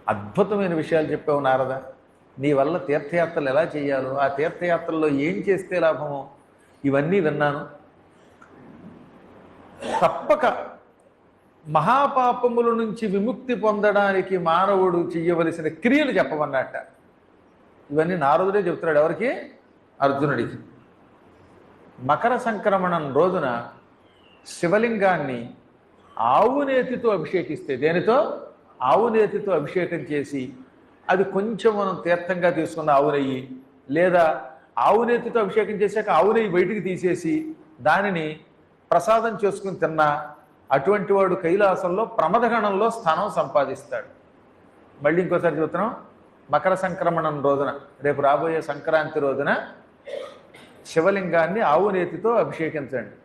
అద్భుతమైన విషయాలు చెప్పావు నారద. నీ వల్ల తీర్థయాత్రలు ఎలా చేయాలో, ఆ తీర్థయాత్రల్లో ఏం చేస్తే లాభమో ఇవన్నీ విన్నాను. తప్పక మహాపాపముల నుంచి విముక్తి పొందడానికి మానవుడు చెయ్యవలసిన క్రియలు చెప్పమన్నట్ట. ఇవన్నీ నారదుడే చెప్తున్నాడు. ఎవరికి? అర్జునుడికి. మకర సంక్రమణం రోజున శివలింగాన్ని ఆవునేతితో అభిషేకిస్తే, దేనితో? ఆవునేతితో అభిషేకం చేసి, అది కొంచెం మనం తీర్థంగా తీసుకున్న ఆవు నెయ్యి, లేదా ఆవునేతితో అభిషేకం చేశాక ఆవు నెయ్యి బయటికి తీసేసి దానిని ప్రసాదం చేసుకుని తిన్నా అటువంటి వాడు కైలాసంలో ప్రమదగణంలో స్థానం సంపాదిస్తాడు. మళ్ళీ ఇంకోసారి చెబుతున్నాం. మకర సంక్రమణం రోజున, రేపు రాబోయే సంక్రాంతి రోజున శివలింగాన్ని ఆవునేతితో అభిషేకించండి.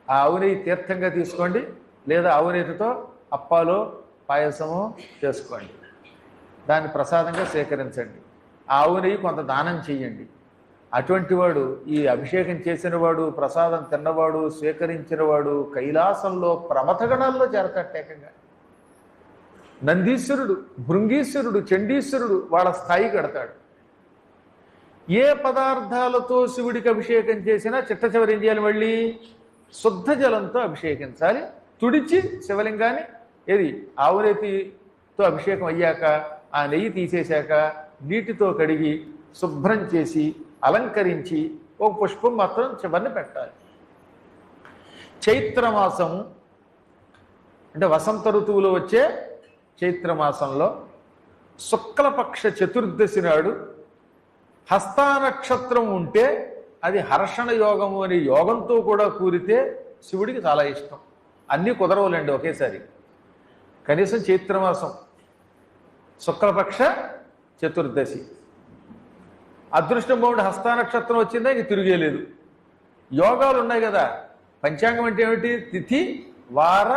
ఆ ఆవునేయి తీర్థంగా తీసుకోండి, లేదా ఆవునేతితో అప్పాలో పాయసమో చేసుకోండి. దాన్ని ప్రసాదంగా సేకరించండి. ఆ ఆవు నెయ్యి కొంత దానం చెయ్యండి. అటువంటి వాడు, ఈ అభిషేకం చేసిన వాడు, ప్రసాదం తిన్నవాడు, స్వీకరించినవాడు కైలాసంలో ప్రమథగణాల్లో చేరతట్టేకంగా. నందీశ్వరుడు, భృంగీశ్వరుడు, చండీశ్వరుడు వాళ్ళ స్థాయి కడతాడు. ఏ పదార్థాలతో శివుడికి అభిషేకం చేసినా చిట్ట చివరి ఏం చేయాలి? మళ్ళీ శుద్ధ జలంతో అభిషేకించాలి. తుడిచి శివలింగాన్ని ఏది ఆవునేతితో అభిషేకం అయ్యాక ఆ నెయ్యి తీసేశాక నీటితో కడిగి శుభ్రం చేసి అలంకరించి ఒక పుష్పం మాత్రం చివరిని పెట్టాలి. చైత్రమాసం అంటే వసంత ఋతువులో వచ్చే చైత్రమాసంలో శుక్లపక్ష చతుర్దశి నాడు హస్తానక్షత్రం ఉంటే అది హర్షణ యోగము అనే యోగంతో కూడా కూరితే శివుడికి చాలా ఇష్టం. అన్నీ కుదరవులండి ఒకేసారి. కనీసం చైత్రమాసం శుక్లపక్ష చతుర్దశి అదృష్టం బాగుండి హస్తానక్షత్రం వచ్చిందా ఇంక తిరిగేలేదు. యోగాలు ఉన్నాయి కదా. పంచాంగం అంటే ఏమిటి? తిథి, వార,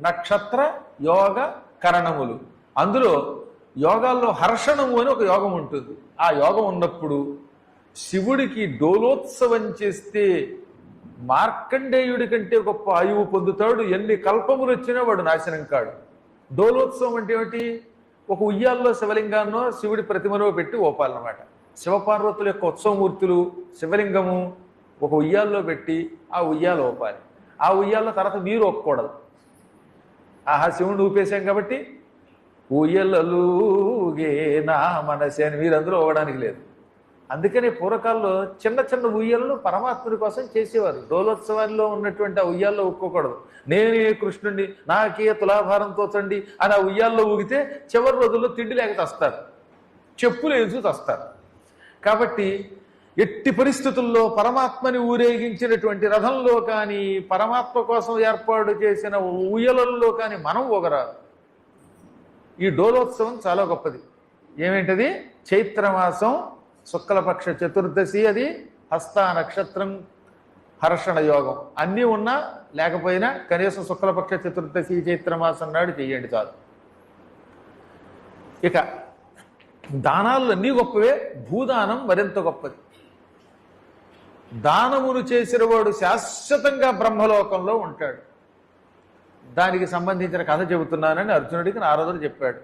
నక్షత్ర, యోగ, కరణములు. అందులో యోగాల్లో హర్షణము అని ఒక యోగం ఉంటుంది. ఆ యోగం ఉన్నప్పుడు శివుడికి డోలోత్సవం చేస్తే మార్కండేయుడి కంటే గొప్ప ఆయువు పొందుతాడు. ఎన్ని కల్పములు వచ్చినా వాడు నాశనం కాడు. డోలోత్సవం అంటే ఏమిటి? ఒక ఉయ్యాల్లో శివలింగాన్నో శివుడి ప్రతిమలో పెట్టి ఓపాలన్నమాట. శివపార్వతుల యొక్క ఉత్సవమూర్తులు శివలింగము ఒక ఉయ్యాల్లో పెట్టి ఆ ఉయ్యాలు ఓపాలి. ఆ ఉయ్యాల్లో తర్వాత మీరు ఒక్కకూడదు. ఆహా శివుడిని ఊపేశాం కాబట్టి ఉయ్యలలుగే నా మనసే అని మీరు అందులో ఓవడానికి లేదు. అందుకని పూర్వకాలంలో చిన్న చిన్న ఉయ్యలను పరమాత్ముడి కోసం చేసేవారు. డోలోత్సవాల్లో ఉన్నటువంటి ఆ ఉయ్యాల్లో ఊక్కోకూడదు. నేనే కృష్ణుడిని, నాకే తులాభారంతో తండి అని ఆ ఉయ్యాల్లో ఊగితే చివరి రోజుల్లో తిండి లేక తస్తారు, చెప్పులు వేసు తస్తారు. కాబట్టి ఎట్టి పరిస్థితుల్లో పరమాత్మని ఊరేగించినటువంటి రథంలో కానీ, పరమాత్మ కోసం ఏర్పాటు చేసిన ఉయ్యలల్లో కానీ మనం ఊగరాదు. ఈ డోలోత్సవం చాలా గొప్పది. ఏమేంటది? చైత్రమాసం శుక్లపక్ష చతుర్దశి, అది హస్త నక్షత్రం, హర్షణ యోగం. అన్నీ ఉన్నా లేకపోయినా కనీసం శుక్లపక్ష చతుర్దశి చైత్రమాసం నాడు చెయ్యండి చాలు. ఇక దానాలు అన్నీ గొప్పవే, భూదానం మరింత గొప్పది. దానమును చేసిన వాడు శాశ్వతంగా బ్రహ్మలోకంలో ఉంటాడు. దానికి సంబంధించిన కథ చెబుతున్నానని అర్జునుడికి నారదుడు చెప్పాడు.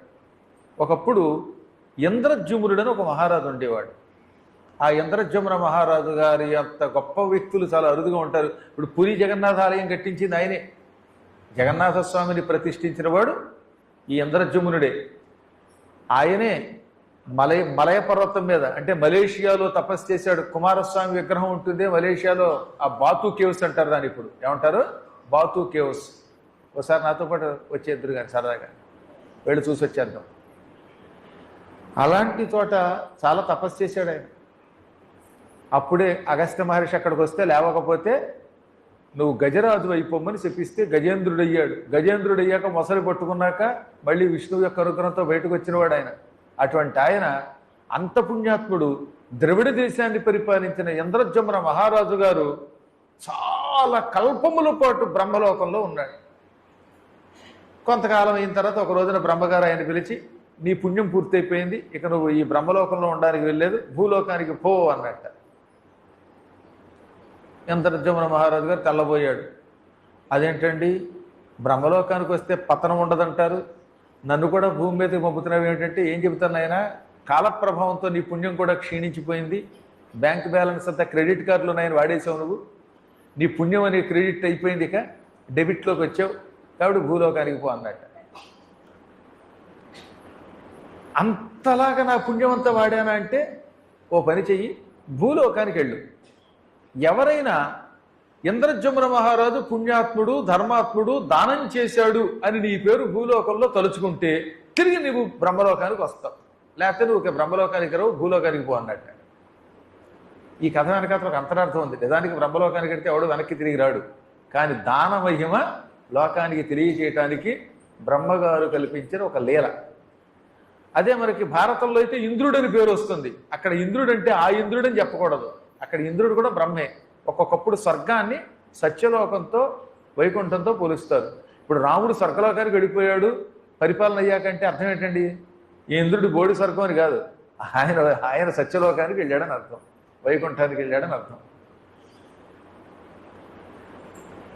ఒకప్పుడు ఇంద్రజుమ్నుడని ఒక మహారాజు ఉండేవాడు. ఆ ఇంద్రజమున మహారాజు గారి అంత గొప్ప వ్యక్తులు చాలా అరుదుగా ఉంటారు. ఇప్పుడు పూరి జగన్నాథ ఆలయం కట్టించింది ఆయనే. జగన్నాథ స్వామిని ప్రతిష్ఠించిన వాడు ఈ ఇంద్రజమునుడే. ఆయనే మలయ పర్వతం మీద అంటే మలేషియాలో తపస్సు చేశాడు. కుమారస్వామి విగ్రహం ఉంటుంది మలేషియాలో. ఆ బాతు కేవ్స్ అంటారు దాన్ని. ఇప్పుడు ఏమంటారు? బాతు కేవ్స్. ఒకసారి నాతో పాటు వచ్చేద్దరు కానీ సరదాగా వెళ్ళి చూసి వచ్చేద్దాం. అలాంటి చోట చాలా తపస్సు చేశాడు ఆయన. అప్పుడే అగస్త్య మహర్షి అక్కడికి వస్తే లేవకపోతే నువ్వు గజరాజు అయిపోమని చెప్పిస్తే గజేంద్రుడయ్యాడు. గజేంద్రుడయ్యాక మొసలి పట్టుకున్నాక మళ్ళీ విష్ణువు యొక్క అనుగ్రహంతో బయటకు వచ్చినవాడు ఆయన. అటువంటి ఆయన అంత పుణ్యాత్ముడు. ద్రవిడ దేశాన్ని పరిపాలించిన ఇంద్రజమున మహారాజు గారు చాలా కల్పముల పాటు బ్రహ్మలోకంలో ఉన్నాడు. కొంతకాలం అయిన తర్వాత ఒక రోజున బ్రహ్మగారు ఆయన పిలిచి, నీ పుణ్యం పూర్తయిపోయింది, ఇక నువ్వు ఈ బ్రహ్మలోకంలో ఉండడానికి వెళ్ళలేదు, భూలోకానికి పో అన్నట్ట. ఇంద్రజమున మహారాజు గారు తెల్లబోయాడు. అదేంటండి, బ్రహ్మలోకానికి వస్తే పతనం ఉండదంటారు, నన్ను కూడా భూమి మీదకి పంపుతున్నావు ఏమిటంటే, ఏం చెబుతాను ఆయన, కాలప్రభావంతో నీ పుణ్యం కూడా క్షీణించిపోయింది, బ్యాంక్ బ్యాలెన్స్ అంతా క్రెడిట్ కార్డులో నాయన వాడేసావు నువ్వు, నీ పుణ్యం అనే క్రెడిట్ అయిపోయింది, ఇక డెబిట్లోకి వచ్చావు, కాబట్టి భూలోకానికి పో అన్నట్ట. అంతలాగా నా పుణ్యం అంతా వాడానా అంటే, ఓ పని చెయ్యి, భూలోకానికి వెళ్ళు. ఎవరైనా ఇంద్రజమున మహారాజు పుణ్యాత్ముడు ధర్మాత్ముడు దానం చేశాడు అని నీ పేరు భూలోకంలో తలుచుకుంటే తిరిగి నువ్వు బ్రహ్మలోకానికి వస్తావు, లేకపోతే నువ్వు బ్రహ్మలోకానికి రావు, భూలోకానికి పో అన్నట్టు. ఈ కథ వెనకాల ఒక అంతరార్థం ఉంది. నిజానికి బ్రహ్మలోకానికి వెళ్తే ఎవడు వెనక్కి తిరిగి రాడు, కానీ దాన మహిమ లోకానికి తెలియచేయటానికి బ్రహ్మగారు కల్పించిన ఒక లీల. అదే మనకి భారతంలో అయితే ఇంద్రుడని పేరు వస్తుంది. అక్కడ ఇంద్రుడు అంటే ఆ ఇంద్రుడని చెప్పకూడదు, అక్కడ ఇంద్రుడు కూడా బ్రహ్మే. ఒక్కొక్కప్పుడు స్వర్గాన్ని సత్యలోకంతో వైకుంఠంతో పోలుస్తారు. ఇప్పుడు రాముడు స్వర్గలోకానికి వెళ్ళిపోయాడు పరిపాలన అయ్యాకంటే అర్థం ఏంటండి, ఈ ఇంద్రుడు బోడి స్వర్గం అని కాదు, ఆయన సత్యలోకానికి వెళ్ళాడని అర్థం, వైకుంఠానికి వెళ్ళాడని అర్థం.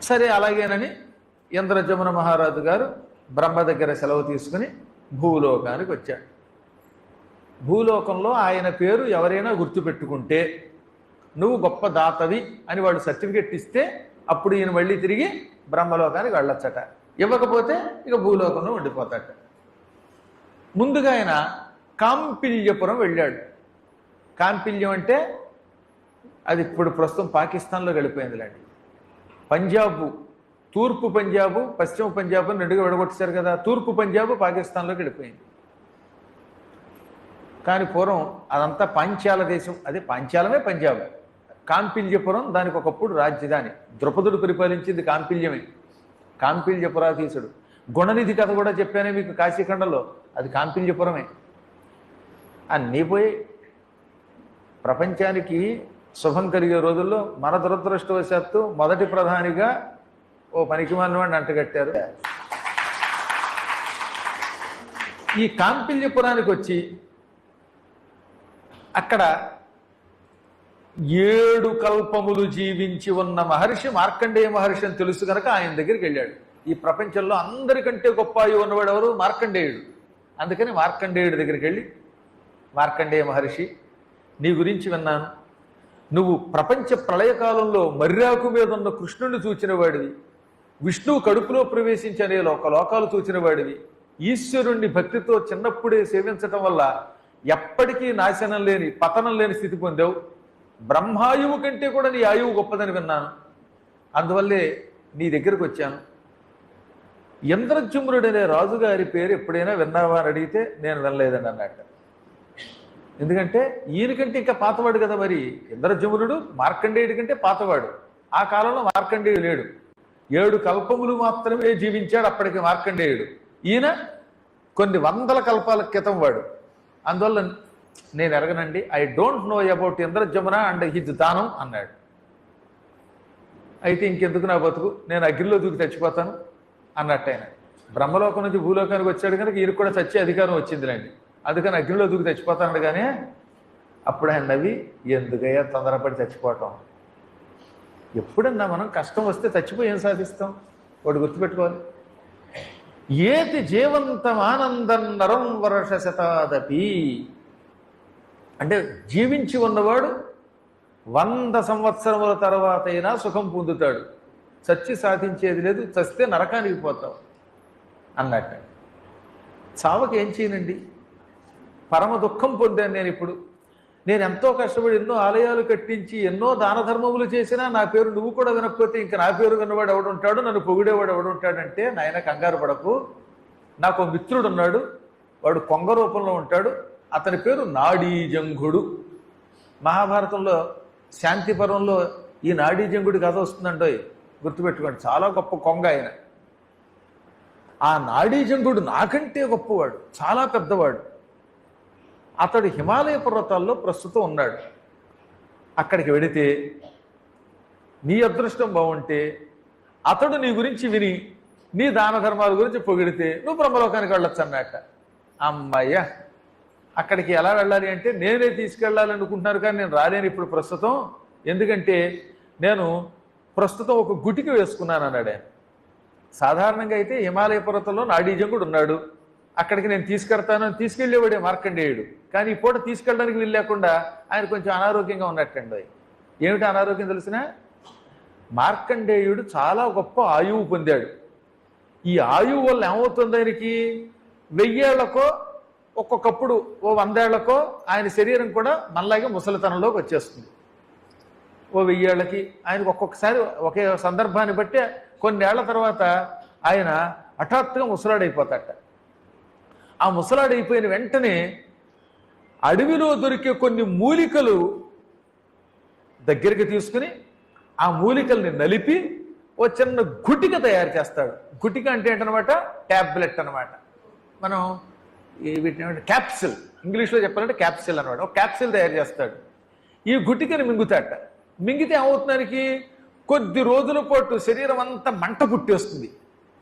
సరే అలాగేనని ఇంద్రజమున మహారాజు గారు బ్రహ్మ దగ్గర సెలవు తీసుకుని భూలోకానికి వచ్చాడు. భూలోకంలో ఆయన పేరు ఎవరైనా గుర్తుపెట్టుకుంటే నువ్వు గొప్ప దాతవి అని వాడు సర్టిఫికెట్ ఇస్తే అప్పుడు ఈయన మళ్ళీ తిరిగి బ్రహ్మలోకానికి వెళ్ళొచ్చట, ఇవ్వకపోతే ఇక భూలోకంలో ఉండిపోతాట. ముందుగా ఆయన కాంపిల్యపురం వెళ్ళాడు. కాంపిల్యం అంటే అది ఇప్పుడు ప్రస్తుతం పాకిస్తాన్లో వెళ్ళిపోయిందిలేండి. పంజాబు, తూర్పు పంజాబు పశ్చిమ పంజాబు అని రెండుగా విడగొట్టేశారు కదా, తూర్పు పంజాబు పాకిస్తాన్లోకి వెళ్ళిపోయింది. కానీ పూర్వం అదంతా పాంచాల దేశం, అదే పాంచాలమే పంజాబ్. కాంపిల్యపురం దానికి ఒకప్పుడు రాజధాని, ద్రుపదుడు పరిపాలించింది కాంపిల్యమే. కాంపిల్యపురాధీశుడు. గుణనిధి కథ కూడా చెప్పానే మీకు కాశీఖండంలో, అది కాంపిల్యపురమే. అన్నీ పోయి ప్రపంచానికి శుభం కలిగే రోజుల్లో మన దురదృష్టవశాత్తు మొదటి ప్రధానిగా ఓ పనికిమాలినవాడిని అంటగట్టారు. ఈ కాంపిల్యపురానికి వచ్చి అక్కడ 7 కల్పములు జీవించి ఉన్న మహర్షి మార్కండేయ మహర్షి అని తెలుసు కనుక ఆయన దగ్గరికి వెళ్ళాడు. ఈ ప్రపంచంలో అందరికంటే గొప్ప ఆయువు ఉన్నవాడు ఎవరు? మార్కండేయుడు. అందుకని మార్కండేయుడి దగ్గరికి వెళ్ళి, మార్కండేయ మహర్షి, నీ గురించి విన్నాను, నువ్వు ప్రపంచ ప్రళయకాలంలో మర్యాకు మీద ఉన్న కృష్ణుడిని చూచిన వాడివి, విష్ణువు కడుపులో ప్రవేశించనే లోకాలు చూచిన వాడివి, ఈశ్వరుణ్ణి భక్తితో చిన్నప్పుడే సేవించటం వల్ల ఎప్పటికీ నాశనం లేని పతనం లేని స్థితి పొందావు, బ్రహ్మాయువు కంటే కూడా నీ ఆయువు గొప్పదని విన్నాను, అందువల్లే నీ దగ్గరకు వచ్చాను. ఇంద్రజుమ్నుడనే రాజుగారి పేరు ఎప్పుడైనా విన్నావా అని అడిగితే నేను వినలేదండి అన్నట్టు. ఎందుకంటే ఈయనకంటే ఇంకా పాతవాడు కదా, మరి ఇంద్రజుమ్నుడు మార్కండేయుడి కంటే పాతవాడు. ఆ కాలంలో మార్కండేయుడు లేడు, 7 కల్పములు మాత్రమే జీవించాడు అప్పటికి మార్కండేయుడు. ఈయన కొన్ని వందల కల్పాల క్రితం వాడు. అందువల్ల నేను ఎరగనండి, ఐ డోంట్ నో అబౌట్ ఇంద్రజమున అండ్ హిజ్ దానం అన్నాడు. అయితే ఇంకెందుకు నా బతుకు, నేను అగ్నిలో దూకి చచ్చిపోతాను అన్నట్టు. ఆయన బ్రహ్మలోకం నుంచి భూలోకానికి వచ్చాడు కనుక ఈయనకు కూడా చచ్చే అధికారం వచ్చిందిలేండి, అందుకని అగ్నిలో దూకి చచ్చిపోతాడు. కానీ అప్పుడు ఆయన నవ్వి, ఎందుకయ్యా తొందరపడి చచ్చిపోవటం, ఎప్పుడన్నా మనం కష్టం వస్తే చచ్చిపోయి ఏం సాధిస్తాం, వాడు గుర్తుపెట్టుకోవాలి. ఏతి జీవంతం ఆనందం నరం వర్ష శతాదపి అంటే జీవించి ఉన్నవాడు 100 సంవత్సరముల తర్వాత అయినా సుఖం పొందుతాడు, చచ్చి సాధించేది లేదు, చస్తే నరకానికి పోతావు అన్నట్టు. చావకి ఏం చేయనండి, పరమ దుఃఖం పొందాను నేను. ఇప్పుడు నేను ఎంతో కష్టపడి ఎన్నో ఆలయాలు కట్టించి ఎన్నో దాన ధర్మములు చేసినా నా పేరు నువ్వు కూడా వినకపోతే ఇంకా నా పేరు విన్నవాడు ఎవడుంటాడు, నన్ను పొగిడేవాడు ఎవడుంటాడంటే, నాయన కంగారు పడకు, నాకు మిత్రుడు ఉన్నాడు, వాడు కొంగ రూపంలో ఉంటాడు, అతని పేరు నాడీజంఘుడు. మహాభారతంలో శాంతి పర్వంలో ఈ నాడీజంఘుడి కథ వస్తుందండోయ్, గుర్తుపెట్టుకోండి, చాలా గొప్ప కొంగ ఆయన. ఆ నాడీజంఘుడు నాకంటే గొప్పవాడు, చాలా పెద్దవాడు. అతడు హిమాలయ పర్వతాల్లో ప్రస్తుతం ఉన్నాడు. అక్కడికి వెడితే నీ అదృష్టం బాగుంటే అతడు నీ గురించి విని నీ దాన ధర్మాల గురించి పొగిడితే నువ్వు బ్రహ్మలోకానికి వెళ్ళొచ్చు అన్నట్ట. అమ్మయ్య, అక్కడికి ఎలా వెళ్ళాలి అంటే నేనే తీసుకెళ్ళాలి అనుకుంటున్నారు, కానీ నేను రాలేను ఇప్పుడు ప్రస్తుతం, ఎందుకంటే నేను ప్రస్తుతం ఒక గుటికి వేసుకున్నాను అన్నాడు ఆయన. సాధారణంగా అయితే హిమాలయ పర్వతంలో నాడీజంగుడు ఉన్నాడు, అక్కడికి నేను తీసుకెళ్తానని తీసుకెళ్లేవాడే మార్కండేయుడు. కానీ ఈ పూట తీసుకెళ్ళడానికి వీలు లేకుండా ఆయన కొంచెం అనారోగ్యంగా ఉన్నట్టండి. ఏమిటి అనారోగ్యం తెలిసిన? మార్కండేయుడు చాలా గొప్ప ఆయువు పొందాడు. ఈ ఆయువు వల్ల ఏమవుతుంది ఆయనకి? 1000 ఏళ్లకో ఒక్కొక్కప్పుడు 100 ఏళ్లకో ఆయన శరీరం కూడా మనలాగే ముసలితనంలోకి వచ్చేస్తుంది. 1000 ఏళ్ళకి ఆయనకు ఒక్కొక్కసారి ఒకే సందర్భాన్ని బట్టి కొన్నేళ్ల తర్వాత ఆయన హఠాత్తుగా ముసలాడైపోతాట. ఆ ముసలాడైపోయిన వెంటనే అడవిలో దొరికే కొన్ని మూలికలు దగ్గరికి తీసుకుని ఆ మూలికల్ని నలిపి ఓ చిన్న గుటిక తయారు చేస్తాడు. గుటిక అంటే ఏంటనమాట? ట్యాబ్లెట్ అనమాట. మనం వీటిని క్యాప్సిల్, ఇంగ్లీష్లో చెప్పాలంటే క్యాప్సిల్ అనమాట. ఒక క్యాప్సిల్ తయారు చేస్తాడు. ఈ గుటికని మింగుతాట. మింగితే ఏమవుతున్నానికి కొద్ది రోజుల పాటు శరీరం అంతా మంట పుట్టేస్తుంది.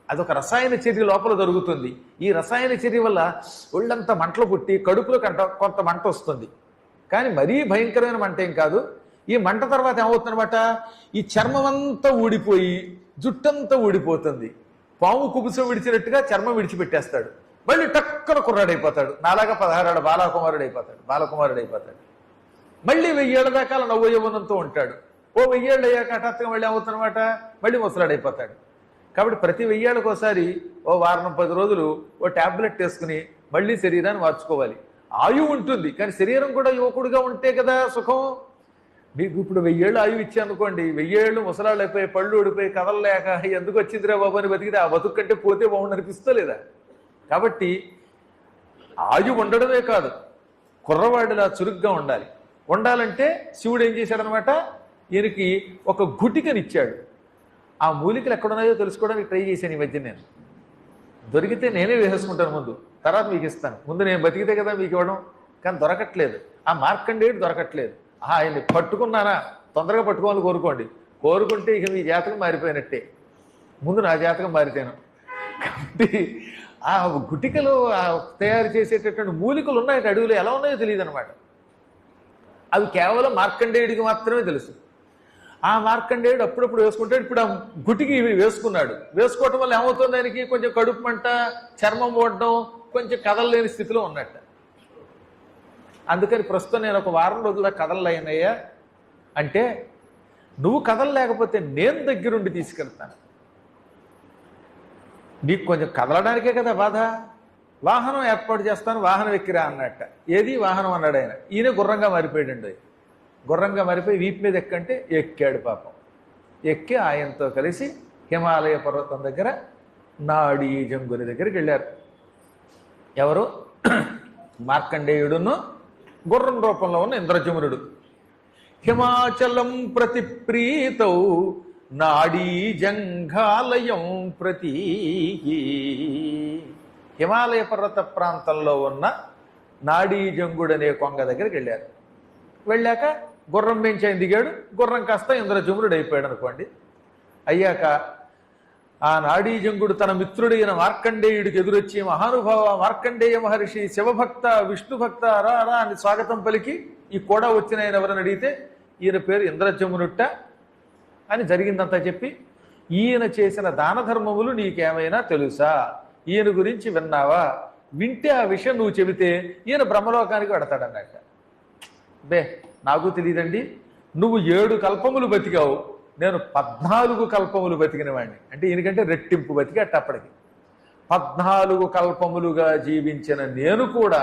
అదొక రసాయన చర్య లోపల జరుగుతుంది. ఈ రసాయన చర్య వల్ల ఒళ్ళంతా మంటలు పుట్టి కడుపులో కొంత మంట వస్తుంది. కానీ మరీ భయంకరమైన మంట ఏం కాదు. ఈ మంట తర్వాత ఏమవుతుందన్నమాట, ఈ చర్మం అంతా ఊడిపోయి జుట్టంతా ఊడిపోతుంది. పాము కుబుసం విడిచినట్టుగా చర్మం విడిచిపెట్టేస్తాడు. మళ్ళీ టక్కన కుర్రాడైపోతాడు. నాలాగా 16 ఏళ్ళ బాలకుమారుడు అయిపోతాడు. మళ్ళీ 1000 ఏళ్ల దాకా నవ్వు యవ్వనంతో ఉంటాడు. ఓ 1000 ఏళ్ళు అయ్యాక హఠాత్తుగా మళ్ళీ ఏమవుతుందన్నమాట, మళ్ళీ ముసలాడైపోతాడు. కాబట్టి ప్రతి 1000 ఏళ్ళకి ఒకసారి ఓ వారం 10 రోజులు ఓ ట్యాబ్లెట్ వేసుకుని మళ్ళీ శరీరాన్ని మార్చుకోవాలి. ఆయువు ఉంటుంది, కానీ శరీరం కూడా యువకుడిగా ఉంటే కదా సుఖం. మీకు ఇప్పుడు 1000 ఏళ్ళు ఆయువు ఇచ్చానుకోండి, 1000 ఏళ్ళు ముసలాళ్ళు అయిపోయి పళ్ళు ఊడిపోయి కదలలేక ఎందుకు వచ్చిందిరా బాబు అని బతికితే ఆ బతుకు కంటే పోతే బాగుండు అనిపిస్తలేదా? కాబట్టి ఆయువు ఉండడమే కాదు, కుర్రవాడిలా చురుగ్గా ఉండాలంటే శివుడు ఏం చేశాడనమాట, ఈయనకి ఒక గుటికనిచ్చాడు. ఆ మూలికలు ఎక్కడున్నాయో తెలుసుకోవడానికి ట్రై చేశాను ఈ మధ్య. నేను దొరికితే నేనే వేసేసుకుంటాను, ముందు తర్వాత మీకు ఇస్తాను. ముందు నేను బతికితే కదా మీకు ఇవ్వడం. కానీ దొరకట్లేదు, ఆ మార్కండేయుడు దొరకట్లేదు. ఆయన్ని పట్టుకున్నానా, తొందరగా పట్టుకోవాలని కోరుకుంటే ఇక మీ జాతకం మారిపోయినట్టే. ముందు నా జాతకం మారితేను. కాబట్టి ఆ గుటికలు తయారు చేసేటటువంటి మూలికలు ఉన్నాయి అడవిలో, ఎలా ఉన్నాయో తెలియదు అనమాట. అవి కేవలం మార్కండేయుడికి మాత్రమే తెలుసు. ఆ మార్కండేయుడు అప్పుడప్పుడు వేసుకుంటాడు. ఇప్పుడు ఆ గుటికి వేసుకున్నాడు. వేసుకోవటం వల్ల ఏమవుతుంది, దానికి కొంచెం కడుపు మంట, చర్మం ఓడడం, కొంచెం కదలలేని స్థితిలో ఉన్నట్ట. అందుకని ప్రస్తుతం నేను ఒక వారం రోజుల్లో కదలలేనయ్యా అంటే, నువ్వు కదలలేకపోతే నేను దగ్గరుండి తీసుకెళ్తాను. నీకు కొంచెం కదలడానికే కదా బాధ. వాహనం ఏర్పాటు చేస్తాను, వాహనం ఎక్కిరా అన్నట్ట. ఏది వాహనం అన్నాడు ఆయన. ఈయన గుర్రంగా మారిపోయాడండి. గుర్రంగా మారిపోయి వీపు మీద ఎక్కంటే ఎక్కాడు పాపం. ఎక్కి ఆయనతో కలిసి హిమాలయ పర్వతం దగ్గర నాడీ జంగుని దగ్గరికి వెళ్ళారు. ఎవరు? మార్కండేయుడును గుర్రం రూపంలో ఉన్న ఇంద్రజమునుడు. హిమాచలం ప్రతి ప్రీతౌ నాడీ జంఘాలయం ప్రతి. హిమాలయ పర్వత ప్రాంతంలో ఉన్న నాడీ జంగుడు అనే కొంగ దగ్గరికి వెళ్ళారు. వెళ్ళాక గుర్రం పెంచి ఆయన దిగాడు. గుర్రం కాస్త ఇంద్రజమునుడు అయిపోయాడు అనుకోండి. అయ్యాక ఆ నాడీజంగుడు తన మిత్రుడైన మార్కండేయుడికి ఎదురొచ్చి, మహానుభావ మార్కండేయ మహర్షి, శివభక్త, విష్ణుభక్త, రా రా అని స్వాగతం పలికి, ఈ కూడా వచ్చిన ఆయన ఎవరని అడిగితే ఈయన పేరు ఇంద్రజమునుట్ట అని జరిగిందంతా చెప్పి, ఈయన చేసిన దాన ధర్మములు నీకేమైనా తెలుసా, ఈయన గురించి విన్నావా, వింటే ఆ విషయం నువ్వు చెబితే ఈయన బ్రహ్మలోకానికి వెడతాడన్నట్ట. బే నాకు తెలియదండి, నువ్వు 7 కల్పములు బతికావు, నేను 14 కల్పములు బతికిన వాడిని. అంటే ఈయనకంటే రెట్టింపు బతికి అట్టప్పటికి 14 కల్పములుగా జీవించిన నేను కూడా